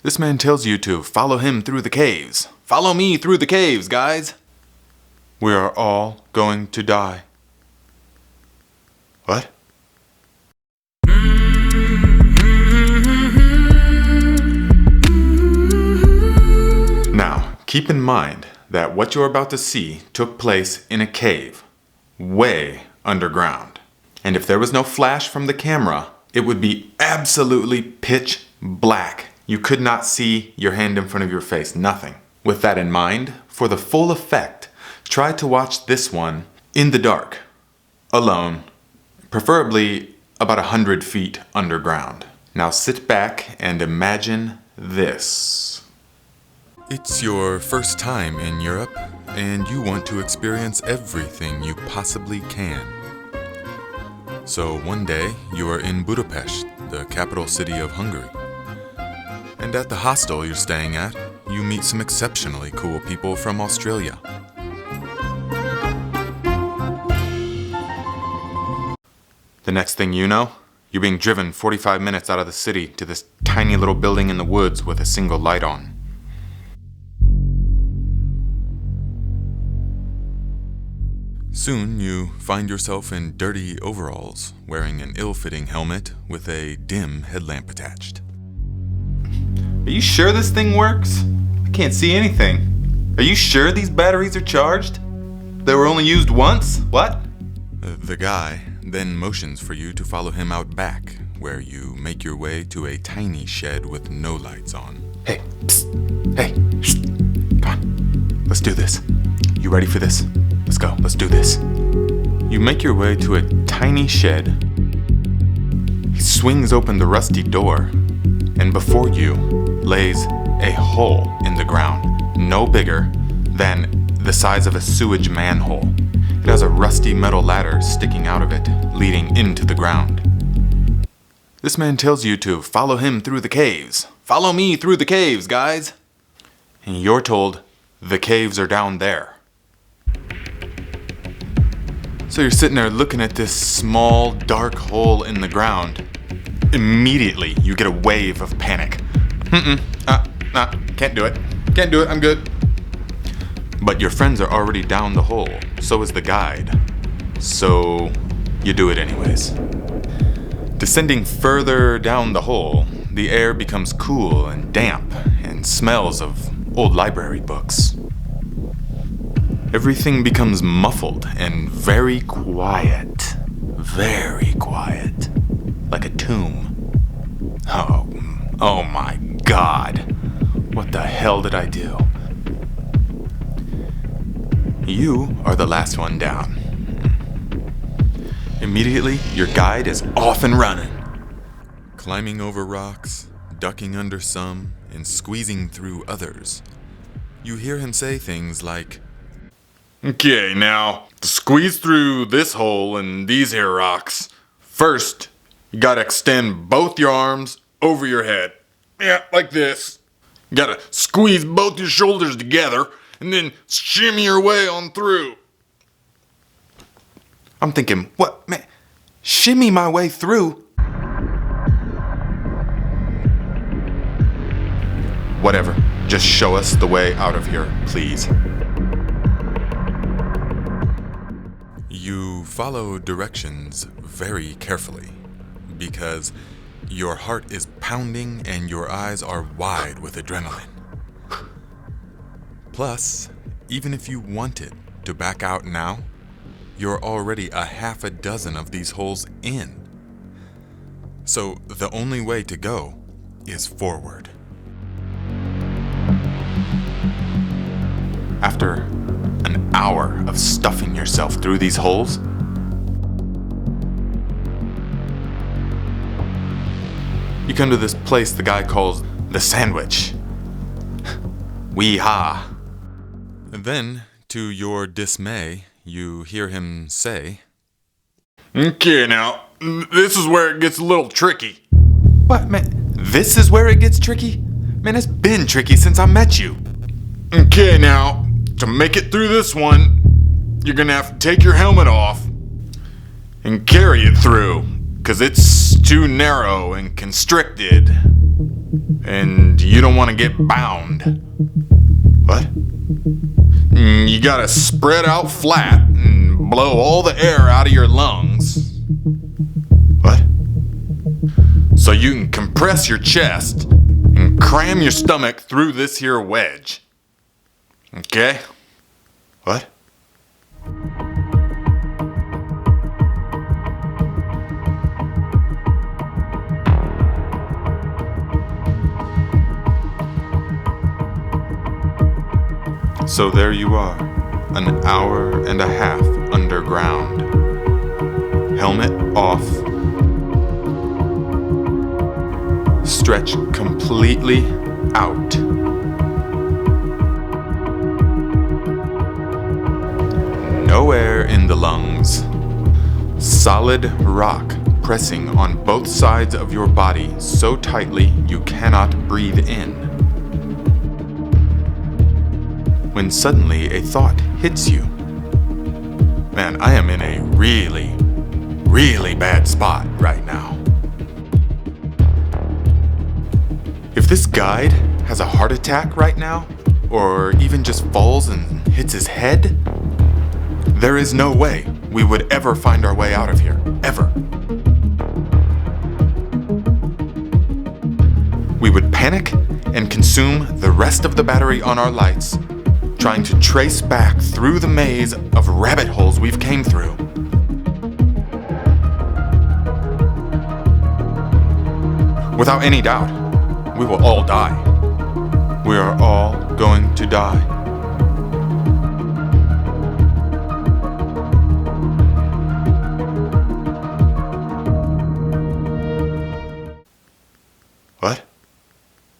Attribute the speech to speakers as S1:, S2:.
S1: This man tells you to follow him through the caves. Follow me through the caves, guys. We are all going to die. What? Now, keep in mind that what you're about to see took place in a cave, way underground. And if there was no flash from the camera, it would be absolutely pitch black. You could not see your hand in front of your face, nothing. With that in mind, for the full effect, try to watch this one in the dark, alone, preferably about 100 feet underground. Now sit back and imagine this. It's your first time in Europe, and you want to experience everything you possibly can. So one day, you are in Budapest, the capital city of Hungary. And at the hostel you're staying at, you meet some exceptionally cool people from Australia. The next thing you know, you're being driven 45 minutes out of the city to this tiny little building in the woods with a single light on. Soon you find yourself in dirty overalls, wearing an ill-fitting helmet with a dim headlamp attached. Are you sure this thing works? I can't see anything. Are you sure these batteries are charged? They were only used once? What? The guy then motions for you to follow him out back, where you make your way to a tiny shed with no lights on. Hey, psst, hey, psst, come on, let's do this. You ready for this? Let's go, let's do this. You make your way to a tiny shed. He swings open the rusty door, and before you lays a hole in the ground, no bigger than the size of a sewage manhole. It has a rusty metal ladder sticking out of it, leading into the ground. This man tells you to follow him through the caves. Follow me through the caves, guys. And you're told the caves are down there. So you're sitting there looking at this small, dark hole in the ground. Immediately, you get a wave of panic. Can't do it. Can't do it, I'm good. But your friends are already down the hole, so is the guide. So you do it anyways. Descending further down the hole, the air becomes cool and damp and smells of old library books. Everything becomes muffled and very quiet. Very quiet. Like a tomb. Oh my God. What the hell did I do? You are the last one down. Immediately, your guide is off and running. Climbing over rocks, ducking under some, and squeezing through others. You hear him say things like, "Okay, now, to squeeze through this hole and these here rocks, first, you gotta extend both your arms over your head. Yeah, like this. You gotta squeeze both your shoulders together, and then shimmy your way on through." I'm thinking, what, man? Shimmy my way through? Whatever, just show us the way out of here, please. You follow directions very carefully, because your heart is pounding and your eyes are wide with adrenaline. Plus, even if you wanted to back out now, you're already a half a dozen of these holes in. So the only way to go is forward. After an hour of stuffing yourself through these holes, you come to this place the guy calls the sandwich. Wee-ha. Then, to your dismay, you hear him say, "Okay, now, this is where it gets a little tricky." What, man? This is where it gets tricky? Man, it's been tricky since I met you. "Okay, now, to make it through this one, you're gonna have to take your helmet off and carry it through, 'cause it's too narrow and constricted." And you don't want to get bound. What? You gotta spread out flat and blow all the air out of your lungs. What? So you can compress your chest and cram your stomach through this here wedge. Okay? What? So there you are, an hour and a half underground. Helmet off. Stretch completely out. No air in the lungs. Solid rock pressing on both sides of your body so tightly you cannot breathe in. When suddenly a thought hits you. Man, I am in a really, really bad spot right now. If this guide has a heart attack right now, or even just falls and hits his head, there is no way we would ever find our way out of here, ever. We would panic and consume the rest of the battery on our lights, trying to trace back through the maze of rabbit holes we've came through. Without any doubt, we will all die. We are all going to die.